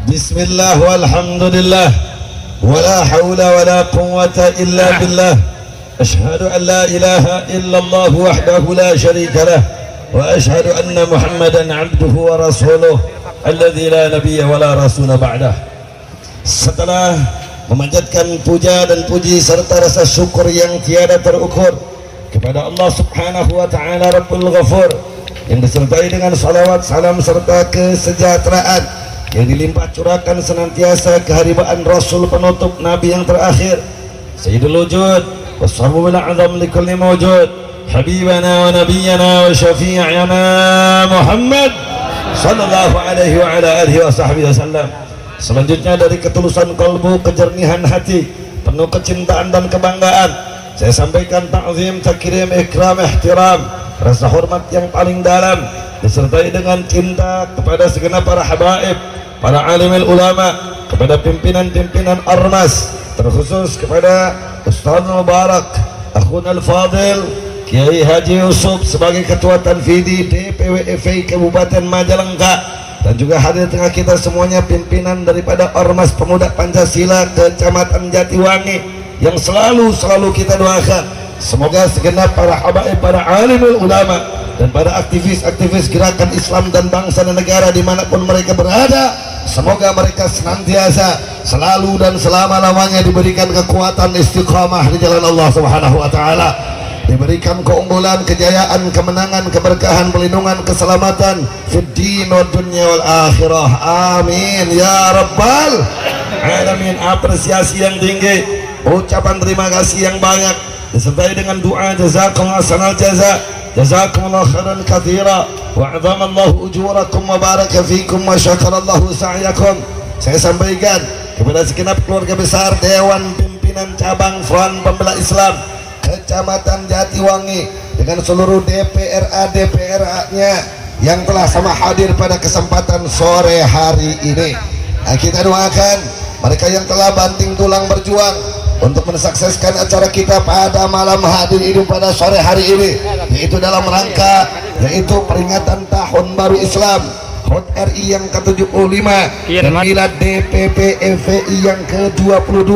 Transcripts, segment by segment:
Bismillah walhamdulillah wala hawla wala quwwata illa billah. Ashhadu an la ilaha illallah wahdahu la syarika lah wa ashhadu anna Muhammadan abduhu wa rasuluh alladzi la nabiyya wala rasula ba'dah. Setelah memanjatkan puja dan puji serta rasa syukur yang tiada terukur kepada Allah Subhanahu wa taala Rabbul Ghafur, yang disertai dengan salawat, salam serta kesejahteraan yang dilimpah curahkan senantiasa keharibaan Rasul penutup Nabi yang terakhir, Sayyidul Wujud washabul a'zam likulli mawjud, habibana wa nabiyyana wa syafi'ana Muhammad sallallahu alaihi wa ala alihi wa sahbihi wasallam. Selanjutnya dari ketulusan kalbu, kejernihan hati, penuh kecintaan dan kebanggaan, saya sampaikan ta'zim, takrim, ikram, ihtiram, rasa hormat yang paling dalam, disertai dengan cinta kepada segenap para habaib, para alimul ulama, kepada pimpinan-pimpinan ormas, terkhusus kepada Ustaz Mubarak, Akhun Al-Fadil, Kiai Haji Yusuf sebagai Ketua Tanfidi DPW FI Kabupaten Majalengka, dan juga hadir tengah kita semuanya pimpinan daripada Ormas Pemuda Pancasila Kecamatan Jatiwangi yang selalu kita doakan semoga segenap para habaib, para alimul ulama dan para aktivis gerakan Islam dan bangsa dan negara dimanapun mereka berada, semoga mereka senantiasa selalu dan selama-lamanya diberikan kekuatan istiqamah di jalan Allah Subhanahu wa taala, diberikan keunggulan, kejayaan, kemenangan, keberkahan, perlindungan, keselamatan fid din wa dunya wal akhirah. Amin ya rabbal alamin. Apresiasi yang tinggi, ucapan terima kasih yang banyak, disertai dengan doa jazakumullah sanal jazakumullah khairan katsira wa 'azamallahu ujurakum wa baraka fikum wa syakarallahu sa'yakum. Saya sampaikan kepada segenap keluarga besar Dewan Pimpinan Cabang Front Pembela Islam Kecamatan Jatiwangi dengan seluruh DPRA-nya yang telah sama hadir pada kesempatan sore hari ini. Nah, kita doakan mereka yang telah banting tulang berjuang untuk mensukseskan acara kita pada malam hadir ini pada sore hari ini, yaitu dalam rangka peringatan Tahun Baru Islam HUT RI yang ke-75 dan milad DPP FPI yang ke-22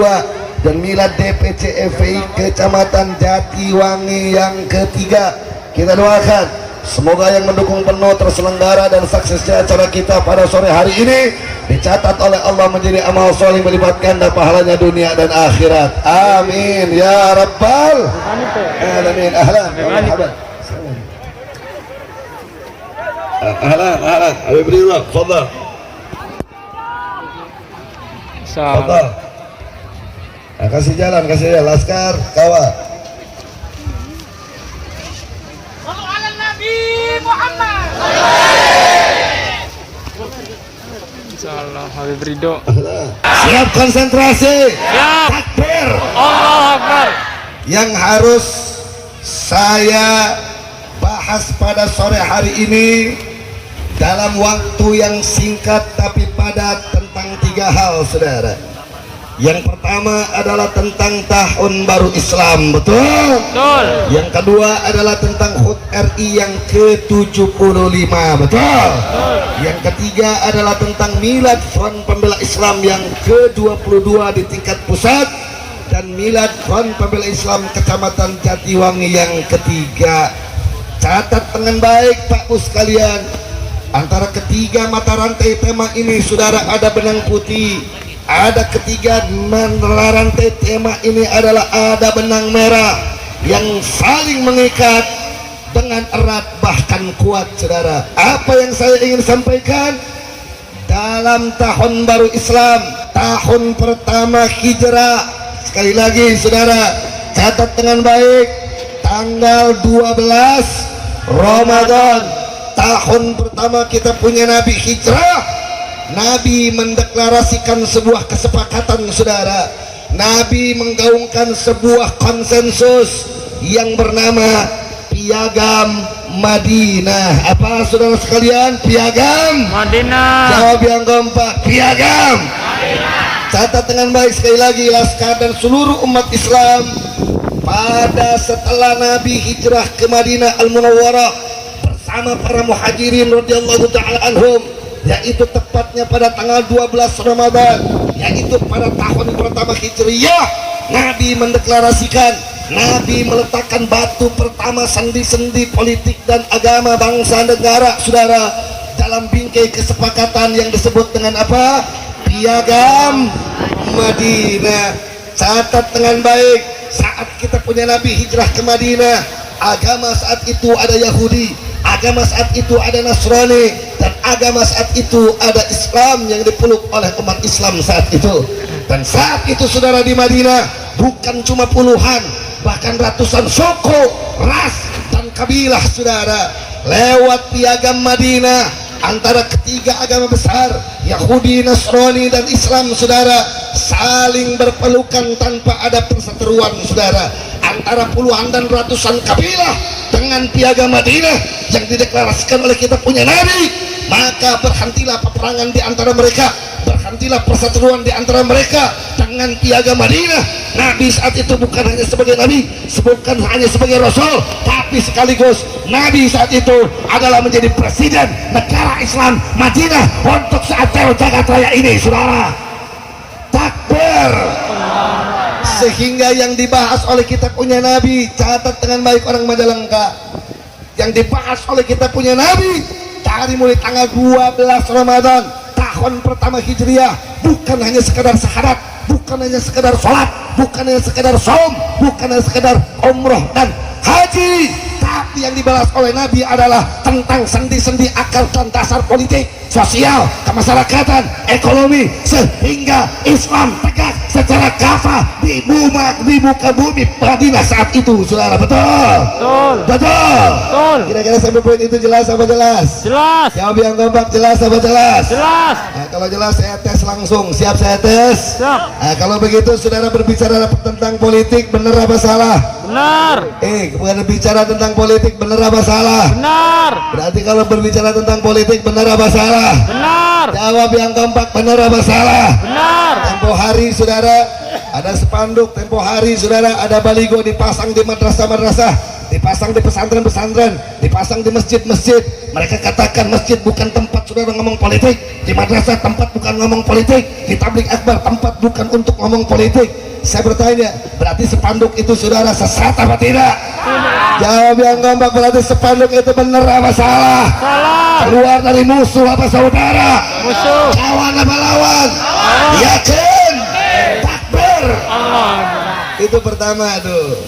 dan milad DPC FPI Kecamatan Jatiwangi yang ketiga. Kita doakan semoga yang mendukung penuh terselenggara dan suksesnya acara kita pada sore hari ini dicatat oleh Allah menjadi amal soleh melipat ganda pahalanya dunia dan akhirat. Amin ya rabbal alamin. Ahlan marhaban. Ahlan Habib Ridha, tafadhal. Tafadhal. Kasih jalan laskar kawal. Sallu ala Nabi Muhammad. Insyaallah Habib Ridho. Siap konsentrasi. Siap. Takbir. Allahu Akbar. Yang harus saya bahas pada sore hari ini dalam waktu yang singkat tapi padat tentang 3 hal, saudara. Yang pertama adalah tentang Tahun Baru Islam, betul? Betul. Yang kedua adalah tentang HUT RI yang ke-75, betul? Betul. Yang ketiga adalah tentang milad Front Pembela Islam yang ke-22 di tingkat pusat dan milad Front Pembela Islam Kecamatan Jatiwangi yang ketiga. Catat dengan baik Pak Bu sekalian, antara ketiga mata rantai tema ini, saudara, ada benang putih. Ada ketiga rantai tema ini adalah ada benang merah yang saling mengikat dengan erat bahkan kuat, saudara. Apa yang saya ingin sampaikan dalam Tahun Baru Islam, tahun pertama Hijrah, sekali lagi saudara catat dengan baik, tanggal 12 Ramadan tahun pertama kita punya Nabi hijrah. Nabi mendeklarasikan sebuah kesepakatan, saudara. Nabi menggaungkan sebuah konsensus yang bernama Piagam Madinah. Apa, saudara sekalian? Piagam Madinah. Jawab yang kompak. Piagam Madinah. Catat dengan baik sekali lagi, laskar dan seluruh umat Islam. Pada setelah Nabi hijrah ke Madinah Al-Munawwarah bersama para muhajirin radhiyallahu ta'ala anhum, yaitu tepatnya pada tanggal 12 Ramadan, yaitu pada tahun pertama Hijriyah. Nabi mendeklarasikan, Nabi meletakkan batu pertama sendi-sendi politik dan agama bangsa negara, saudara, dalam bingkai kesepakatan yang disebut dengan apa? Piagam Madinah. Catat dengan baik, saat kita punya Nabi hijrah ke Madinah, agama saat itu ada Yahudi, agama saat itu ada Nasrani, dan agama saat itu ada Islam yang dipeluk oleh umat Islam saat itu. Dan saat itu saudara, di Madinah bukan cuma puluhan, bahkan ratusan suku, ras, dan kabilah saudara. Lewat piagam Madinah antara ketiga agama besar, Yahudi, Nasrani, dan Islam, saudara, saling berpelukan tanpa ada perseteruan, saudara, antara puluhan dan ratusan kabilah. Dengan piagam Madinah yang dideklarasikan oleh kita punya Nabi, maka berhentilah peperangan di antara mereka, berhentilah perseteruan di antara mereka. Dengan piagam Madinah, Nabi saat itu bukan hanya sebagai Nabi, bukan hanya sebagai Rasul, tapi sekaligus Nabi saat itu adalah menjadi presiden negara Islam Madinah untuk saat jagat raya ini, saudara. Takbir. Sehingga yang dibahas oleh kita punya Nabi, catat dengan baik orang Majalengka, yang dibahas oleh kita punya Nabi dari mulai tanggal 12 Ramadan tahun pertama Hijriah, bukan hanya sekedar syahadat, bukan hanya sekedar sholat, bukan hanya sekedar saum, bukan hanya sekedar umroh dan haji, tapi yang dibahas oleh Nabi adalah tentang sendi-sendi akar dan dasar politik, sosial, kemasyarakatan, ekonomi, sehingga Islam tegak secara kafah di muka bumi Madinah saat itu, saudara. Betul? Betul. Betul. Betul. Kira-kira sampai poin itu jelas apa jelas? Jelas. Jawab yang kompak, jelas apa jelas? Jelas. Nah, kalau jelas saya tes langsung. Siap saya tes? Siap. Nah, kalau begitu saudara berbicara tentang politik, benar apa salah? Benar. Bukan berbicara tentang politik, benar apa salah? Benar. Berarti kalau berbicara tentang politik, benar apa salah? Benar. Jawab yang kompak, benar apa salah? Benar. Tempo hari saudara ada spanduk, tempo hari saudara ada baligo dipasang di madrasah-madrasah, dipasang di pesantren-pesantren, dipasang di masjid-masjid. Mereka katakan masjid bukan tempat saudara ngomong politik, di madrasah tempat bukan ngomong politik, di tabligh akbar tempat bukan untuk ngomong politik. Saya bertanya, berarti spanduk itu saudara sesat apa tidak? Jawab yang kompak, berarti spanduk itu benar apa salah? Salah. Keluar dari musuh apa saudara? Musuh. Kawan apa lawan? Yakin? Takbir. Itu pertama tuh.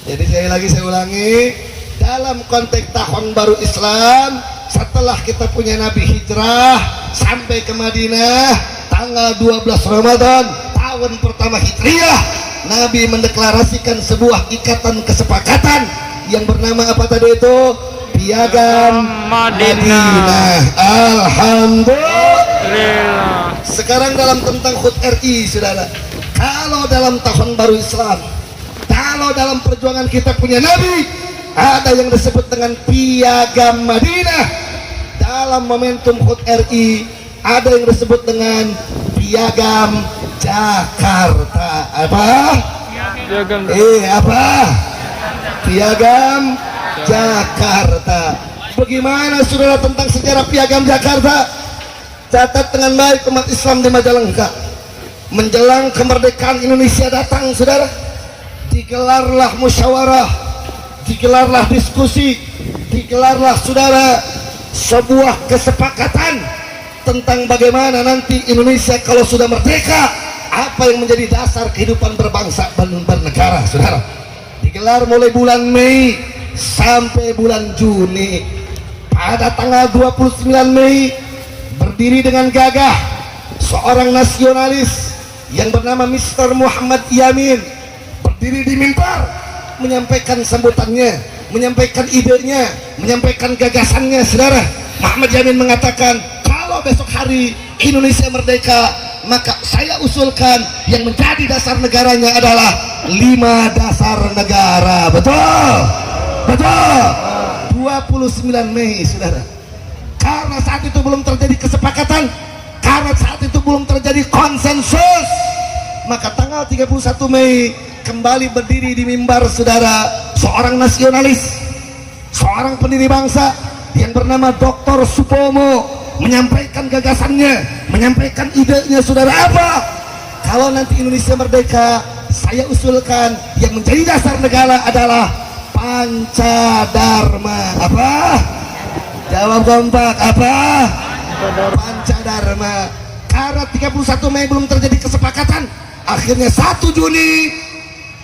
Jadi sekali lagi saya ulangi, dalam konteks tahun baru Islam, setelah kita punya Nabi hijrah sampai ke Madinah tanggal 12 Ramadan tahun pertama Hijriah, Nabi mendeklarasikan sebuah ikatan kesepakatan yang bernama apa tadi itu? Piagam Madinah. Alhamdulillah. Sekarang dalam tentang HUT RI, saudara, kalau dalam tahun baru Islam, kalau dalam perjuangan kita punya Nabi, ada yang disebut dengan Piagam Madinah. Dalam momentum HUT RI ada yang disebut dengan Piagam Jakarta. Apa? Piagam. Apa? Piagam Jakarta. Bagaimana saudara tentang sejarah Piagam Jakarta? Catat dengan baik umat Islam di Majalengka. Menjelang kemerdekaan Indonesia datang, saudara, digelarlah musyawarah, digelarlah diskusi, digelarlah saudara sebuah kesepakatan tentang bagaimana nanti Indonesia kalau sudah merdeka, apa yang menjadi dasar kehidupan berbangsa dan bernegara, saudara. Digelar mulai bulan Mei sampai bulan Juni. Pada tanggal 29 Mei berdiri dengan gagah seorang nasionalis yang bernama Mr. Muhammad Yamin, berdiri di mimbar menyampaikan sambutannya, menyampaikan idenya, menyampaikan gagasannya, saudara. Muhammad Yamin mengatakan, kalau besok hari Indonesia merdeka, maka saya usulkan yang menjadi dasar negaranya adalah 5 dasar negara. Betul? Betul? 29 Mei, saudara. Karena saat itu belum terjadi kesepakatan, karena saat itu belum terjadi konsensus, maka tanggal 31 Mei kembali berdiri di mimbar, saudara, seorang nasionalis, seorang pendiri bangsa yang bernama Dr. Supomo, menyampaikan gagasannya, menyampaikan idenya. Saudara, apa? Kalau nanti Indonesia merdeka, saya usulkan yang menjadi dasar negara adalah Pancadharma. Apa? Jawab kompak. Apa? Pancadharma. Karena 31 Mei belum terjadi kesepakatan, akhirnya 1 Juni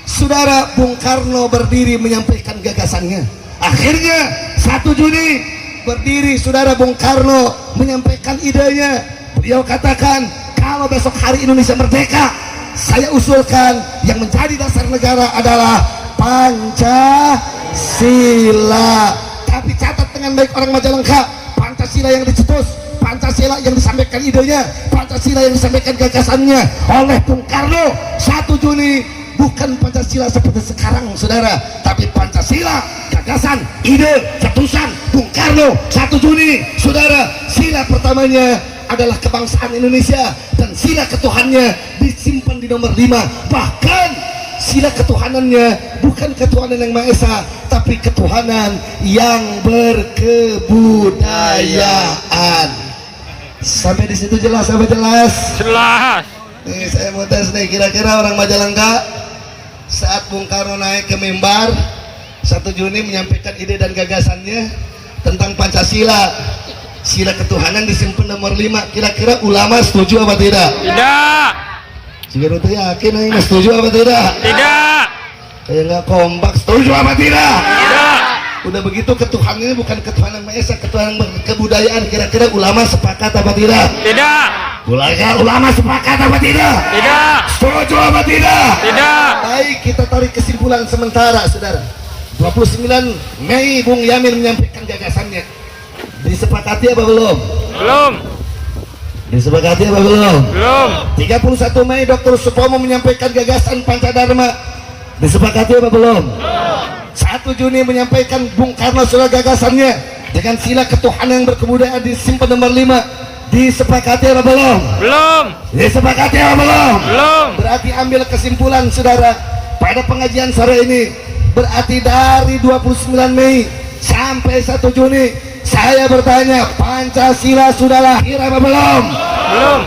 Saudara Bung Karno berdiri menyampaikan gagasannya. Akhirnya 1 Juni berdiri Saudara Bung Karno menyampaikan idenya. Beliau katakan, kalau besok hari Indonesia merdeka, saya usulkan yang menjadi dasar negara adalah Pancasila. Tapi catat dengan baik orang Majalengka, Pancasila yang dicetus, Pancasila yang disampaikan idenya, Pancasila yang disampaikan gagasannya oleh Bung Karno 1 Juni, bukan Pancasila seperti sekarang saudara, tapi Pancasila gagasan, ide, cetusan Bung Karno 1 Juni saudara. Sila pertamanya adalah kebangsaan Indonesia, dan sila ketuhanannya disimpan di nomor 5. Bahkan sila ketuhanannya bukan ketuhanan yang Maha Esa, tapi ketuhanan yang berkebudayaan. Sampai di situ jelas apa jelas? Jelas. Nih saya mau tes nih, kira-kira orang Majalengka saat Bung Karno naik ke mimbar 1 Juni menyampaikan ide dan gagasannya tentang Pancasila, sila ketuhanan disimpan nomor 5, kira-kira ulama setuju apa tidak? Tidak. Jika itu yakin ini setuju apa tidak? Tidak. Kayak nggak kompak, setuju apa tidak? Tidak. Udah begitu ketuhanan ini bukan ketuhanan Maha Esa, ketuhanan kebudayaan, kira-kira ulama sepakat apa tidak? Tidak. Ulama sepakat apa tidak? Tidak. Setuju apa tidak? Tidak. Baik, kita tarik kesimpulan sementara saudara. 29 Mei Bung Yamin menyampaikan gagasannya. Disepakati apa belum? Belum. Disepakati apa belum? Belum. 31 Mei Dr. Supomo menyampaikan gagasan Pancadharma. Disepakati apa belum? 1 Juni menyampaikan Bung Karno surat gagasannya dengan sila ketuhanan yang berkebudayaan disimpan nomor 5. Disepakati apa belum? Belum. Disepakati apa belum? Belum. Berarti ambil kesimpulan saudara pada pengajian sore ini, berarti dari 29 Mei sampai 1 Juni saya bertanya, Pancasila sudah lahir apa belum? Belum.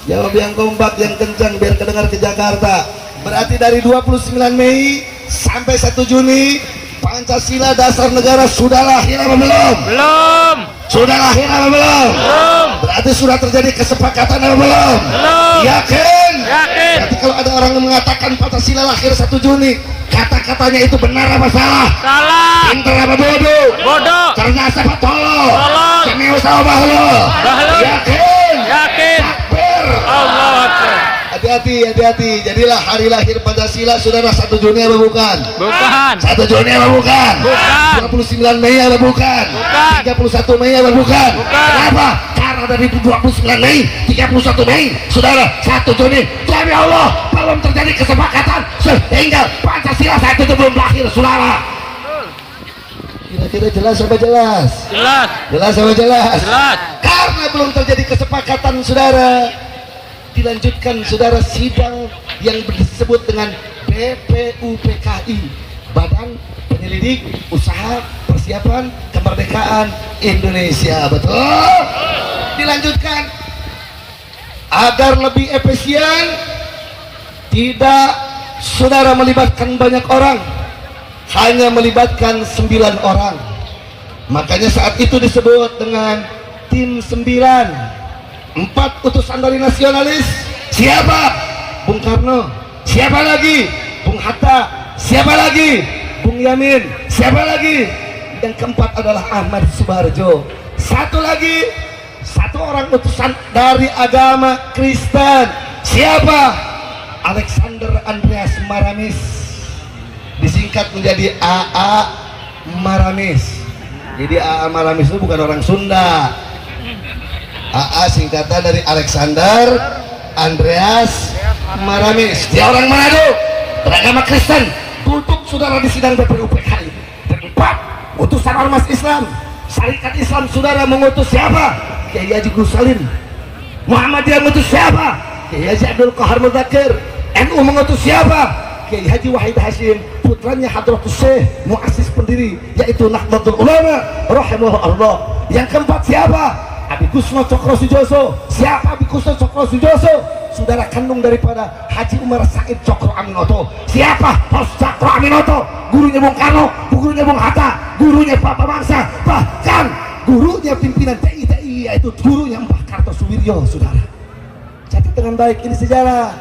Jawab yang kompak, yang kencang biar kedengar ke Jakarta. Berarti dari 29 Mei sampai 1 Juni Pancasila dasar negara sudah lahir apa belum? Belum. Sudah lahir apa belum? Belum. Berarti sudah terjadi kesepakatan apa belum? Belum. Yakin? Yakin. Berarti kalau ada orang yang mengatakan Pancasila lahir 1 Juni, kata-katanya itu benar apa salah? Salah. Pintar apa bodoh? Bodoh. Cerdas apa tolol? Tolol. Cemius apa bahlul? Bahlul. Yakin? Yakin. Takbir. Allahu Akbar. Hati-hati, hati-hati. Jadilah hari lahir Pancasila saudara 1 Juni apa bukan? Bukan. 1 Juni apa bukan? Bukan. 29 Mei apa bukan? Bukan. 31 Mei apa bukan? Bukan. Kenapa? Karena dari 29 Mei, 31 Mei, saudara 1 Juni, demi Allah belum terjadi kesepakatan sehingga Pancasila saat itu belum lahir, saudara. Kira-kira jelas apa jelas? Jelas. Jelas apa jelas? Jelas. Karena belum terjadi kesepakatan, saudara, dilanjutkan saudara sidang yang disebut dengan BPUPKI, Badan Penyelidik Usaha Persiapan Kemerdekaan Indonesia. Betul? Dilanjutkan agar lebih efisien, tidak saudara melibatkan banyak orang, hanya melibatkan 9 orang. Makanya saat itu disebut dengan tim 9. 4 utusan dari nasionalis. Siapa? Bung Karno. Siapa lagi? Bung Hatta. Siapa lagi? Bung Yamin. Siapa lagi? Yang keempat adalah Ahmad Subarjo. Satu lagi, 1 orang utusan dari agama Kristen. Siapa? Alexander Andreas Maramis, disingkat menjadi AA Maramis. Jadi AA Maramis itu bukan orang Sunda. AA singkatan dari Alexander Andreas Maramis. Dia orang Manado, beragama Kristen. Duduk saudara di sidang BPUPKI. Dan 4 utusan ormas Islam, Syarikat Islam saudara mengutus siapa? Kiai Haji Gus Salim. Muhammadiyah mengutus siapa? Kiai Haji Abdul Qahar Muzakir. NU mengutus siapa? Kiai Haji Wahid Hashim, putranya Hadratus Syekh, muassis pendiri yaitu Nahdlatul Ulama rahimahullah. Yang keempat siapa? Abi Kusno Cokro Sujoso. Siapa Abi Kusno Cokro Sujoso? Saudara kandung daripada Haji Umar Said Cokro Aminoto. Siapa Bos Cokro Aminoto? Gurunya Bung Karno, gurunya Bung Hatta, gurunya Pak Bangsa, bahkan gurunya pimpinan TI yaitu gurunya Mbah Kartosuwiryo. Saudara, catat dengan baik, ini sejarah.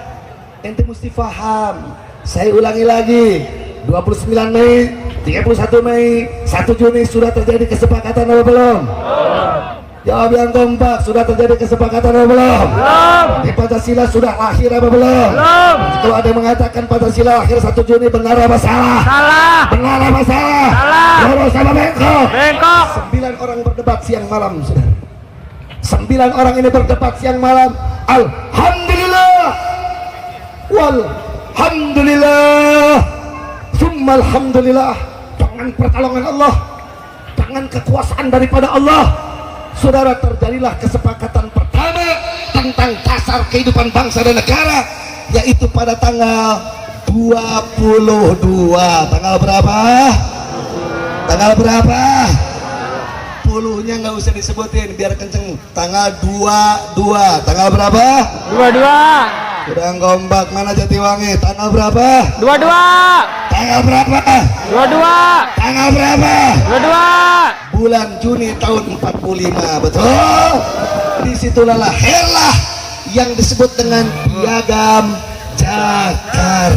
Ente mesti paham. Saya ulangi lagi, 29 Mei, 31 Mei, 1 Juni sudah terjadi kesepakatan apa belum? Jawab yang kompak, sudah terjadi kesepakatan apa belum? Belum. Di Pancasila sudah lahir apa belum? Belum. Kalau ada yang mengatakan Pancasila lahir 1 Juni, benar apa salah? Salah. Benar apa salah? Salah. Lurus sama bengkok? Bengkok. 9 orang berdebat siang malam, saudara. 9 orang ini berdebat siang malam. Alhamdulillah, walhamdulillah, summa alhamdulillah. Dengan pertolongan Allah, dengan kekuasaan daripada Allah, saudara, terjadilah kesepakatan pertama tentang dasar kehidupan bangsa dan negara, yaitu pada tanggal 22. Tanggal berapa? Tanggal berapa? Puluhnya nggak usah disebutin biar kenceng. Tanggal 22. Tanggal berapa? 22. Udah kompak, mana Jatiwangi? Tanggal berapa? 22. Tanggal berapa? 22. Tanggal berapa? 22. Bulan Juni tahun 45, betul? Disitulah lahirlah yang disebut dengan Piagam Jakarta.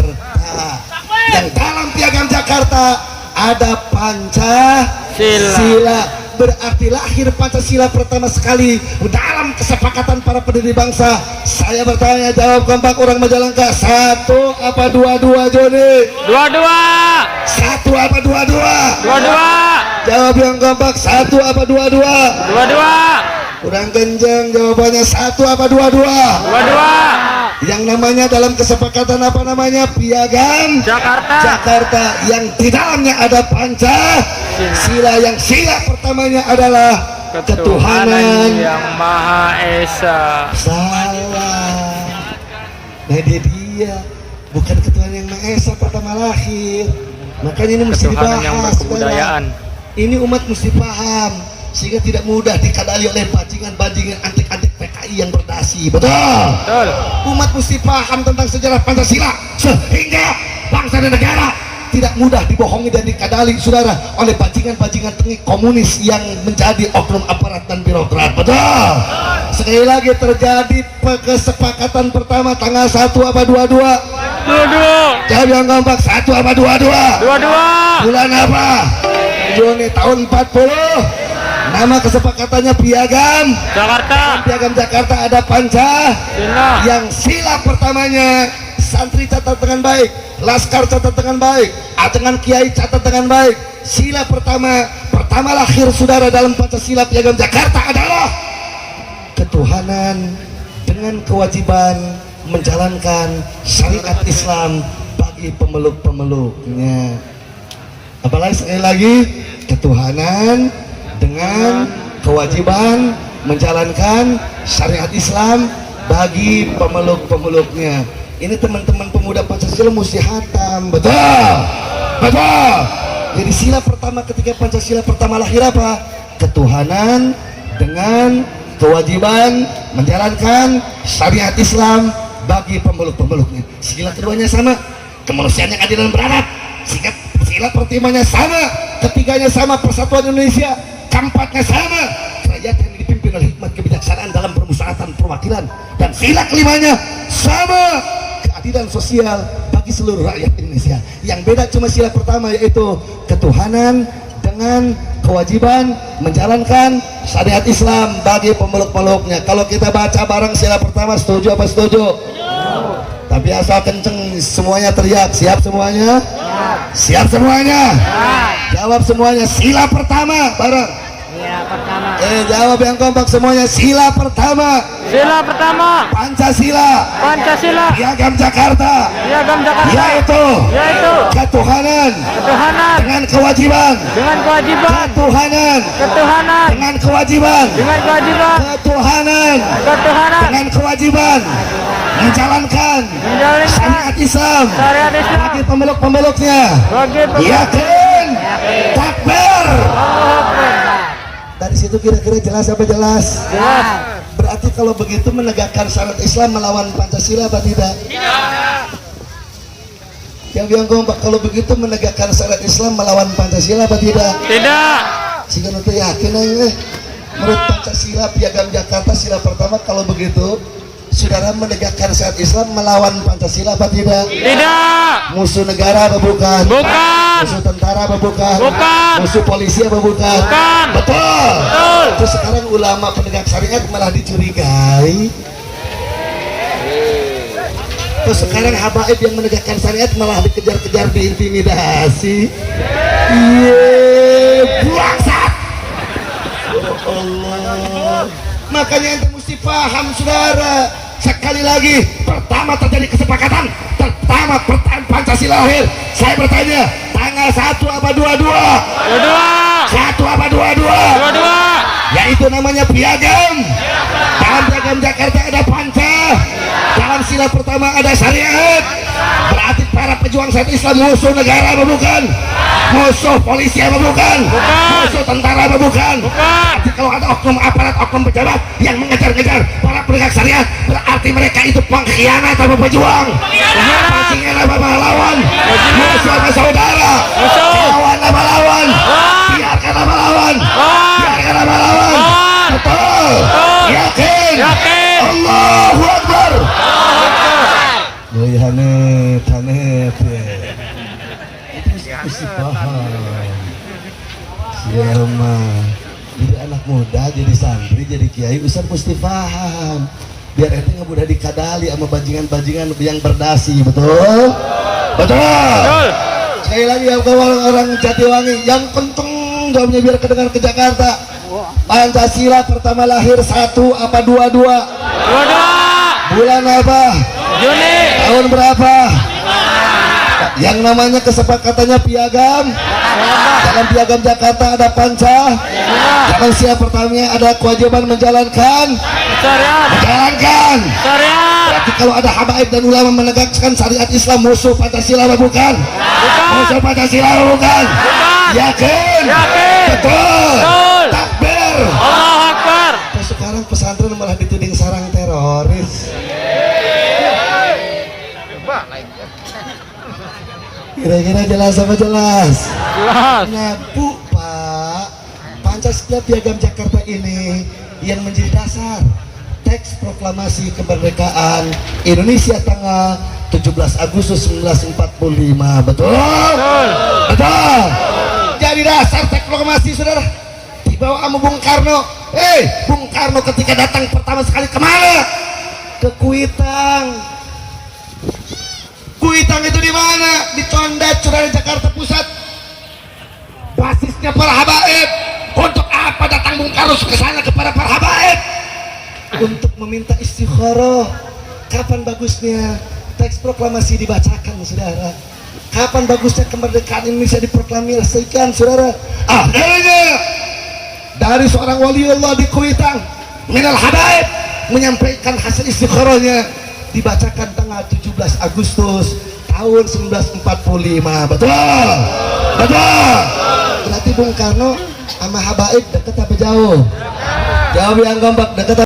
Yang dalam Piagam Jakarta ada Pancasila. Berarti lahir Pancasila pertama sekali dalam kesepakatan para pendiri bangsa. Saya bertanya, jawab kompak orang Majalengka. 1 apa 22 Juni? 22. 1 apa 22? 22. Jawab yang kompak. 1 apa 22? 22. Kurang kenceng jawabannya. 1 apa 22? 22. Yang namanya dalam kesepakatan apa namanya? Piagam Jakarta. Yang di dalamnya ada Pancasila. Yang sila pertamanya adalah ketuhanan yang Maha Esa. Salah. Nah dia bukan ketuhanan yang Maha Esa pertama lahir. Makanya ini mesti Ketuhanan yang dibahas, berkebudayaan. saudara. Ini umat mesti paham sehingga tidak mudah dikadali oleh bajingan-bajingan antik-antik PKI yang berdasi. Betul? Betul. Umat mesti paham tentang sejarah Pancasila sehingga bangsa dan negara tidak mudah dibohongi dan dikadali, saudara, oleh bajingan-bajingan tengik komunis yang menjadi oknum aparat dan birokrat. Betul? Sekali lagi, terjadi kesepakatan pertama tanggal 1 apa 22? 22. Jawab yang kompak. 1 apa 22? 22. Bulan apa? Juni tahun 40. Nama kesepakatannya Piagam Jakarta. Piagam Jakarta ada Pancasila. Yang sila pertamanya, santri catat dengan baik, laskar catat dengan baik, dengan kiai catat dengan baik. Sila pertama lahir saudara dalam Pancasila Piagam Jakarta adalah ketuhanan dengan kewajiban menjalankan syariat Islam bagi pemeluk-pemeluknya. Apalagi sekali lagi, ketuhanan dengan kewajiban menjalankan syariat Islam bagi pemeluk-pemeluknya. Ini teman-teman pemuda Pancasila mesti hatam. Betul? Betul? Jadi sila pertama ketika Pancasila pertama lahir apa? Ketuhanan dengan kewajiban menjalankan syariat Islam bagi pemeluk-pemeluknya. Sila keduanya sama, kemanusiaan yang adil dan beradab. Sila pertamanya sama, ketiganya sama, persatuan Indonesia. Keempatnya sama, kerajaan yang dipimpin oleh hikmat kebijaksanaan dalam permusyawaratan perwakilan. Dan sila kelimanya sama, keadilan sosial bagi seluruh rakyat Indonesia. Yang beda cuma sila pertama, yaitu ketuhanan dengan kewajiban menjalankan syariat Islam bagi pemeluk-pemeluknya. Kalau kita baca bareng sila pertama, setuju apa setuju? Tapi asal kenceng semuanya teriak. Siap semuanya? Siap semuanya? Jawab semuanya. Sila pertama bareng. Sila pertama. Jawab yang kompak semuanya. Sila pertama. Sila pertama. Pancasila. Pancasila. Piagam Jakarta. Piagam Jakarta. Yaitu ketuhanan dengan kewajiban. Dengan kewajiban. Ketuhanan dengan kewajiban. Dengan kewajiban. Ketuhanan dengan kewajiban menjalankan syariat Islam bagi pemeluk-pemeluknya. Bagi Yakin? Takbir. Dari situ kira-kira jelas apa jelas? Jelas. Berarti kalau begitu menegakkan syariat Islam melawan Pancasila apa tidak? Yang bilang kompak, kalau begitu menegakkan syariat Islam melawan Pancasila apa tidak? Tidak. Sehingga nanti yakin aja. Menurut Pancasila Piagam Jakarta sila pertama, kalau begitu saudara menegakkan syariat Islam melawan Pancasila apa tidak? Tidak. Musuh negara apa bukan? Bukan. Musuh tentara apa bukan? Bukan. Musuh polisi apa bukan? Bukan. Betul. Betul. Terus sekarang ulama penegak syariat malah dicurigai. Terus sekarang habaib yang menegakkan syariat malah dikejar-kejar, diintimidasi. Iya, bangsat. Ya Allah. Makanya ente mesti paham saudara. Sekali lagi, pertama terjadi kesepakatan, pertama Pancasila lahir. Saya bertanya, tanggal 1 apa 22? 22. 1 apa 22? 22. Yaitu namanya piagam. Dalam piagam Jakarta ada panca. Dalam sila pertama ada syariat. Berarti para pejuang syariat Islam musuh negara apa bukan? Musuh polisi apa bukan? Bukan. Musuh tentara apa bukan? Bukan. Berarti kalau ada oknum aparat, oknum pejabat yang mengejar-ngejar para penegak syariat, berarti mereka itu pengkhianat apa pejuang? Bajingan apa pahlawan? Musuh apa saudara? Musuh. Lawan apa lawan? Biarkan apa lawan? Biarkan apa lawan? Betul. Yakin. Yakin. Allahu Akbar. Ya Hanif, Hanif. Itu mesti paham. Siapa? Jadi anak muda, jadi santri, jadi kiai, Ustaz mesti paham. Biar ente nggak mudah dikadali sama bajingan-bajingan yang berdasi, betul? Betul. Sekali lagi ya orang Jatiwangi, yang penting jawabnya biar kedengar ke Jakarta. Pancasila pertama lahir 1 apa 22? 22. Bulan apa? Juni. Tahun berapa? Yang namanya kesepakatannya piagam. Dalam piagam Jakarta ada panca. Dalam sila pertamanya ada kewajiban menjalankan. Syariat. Menjalankan. Syariat. Berarti kalau ada habaib dan ulama menegakkan syariat Islam musuh Pancasila apa bukan? Bukan. Musuh Pancasila apa bukan? Bukan. Yakin? Yakin. Betul. Betul. Takbir. Allahu Akbar. Terus sekarang pesantren malah dituding sarang teroris. Kira-kira jelas apa jelas? Jelas. Nah Bu Pak, Pancasila Piagam Jakarta ini yang menjadi dasar teks proklamasi kemerdekaan Indonesia tanggal 17 Agustus 1945. Betul? Betul. Jadi dasar teks proklamasi saudara dibawa sama Bung Karno. Bung Karno ketika datang pertama sekali kemana? Ke Kuitang. Kuitang itu di mana? Di Condet, saudara, Jakarta Pusat. Basisnya para habaib. Untuk apa datang Bung Karno ke sana kepada para habaib? Untuk meminta istikharah. Kapan bagusnya teks proklamasi dibacakan, saudara? Kapan bagusnya kemerdekaan Indonesia diproklamasikan, saudara? Akhirnya dari seorang waliullah di Kuitang, minal habaib, menyampaikan hasil istikharahnya, dibacakan tanggal 17 Agustus tahun 1945. Betul? Betul. Berarti Bung Karno sama habaib dekat apa jauh? Jauh yang kompak, dekat.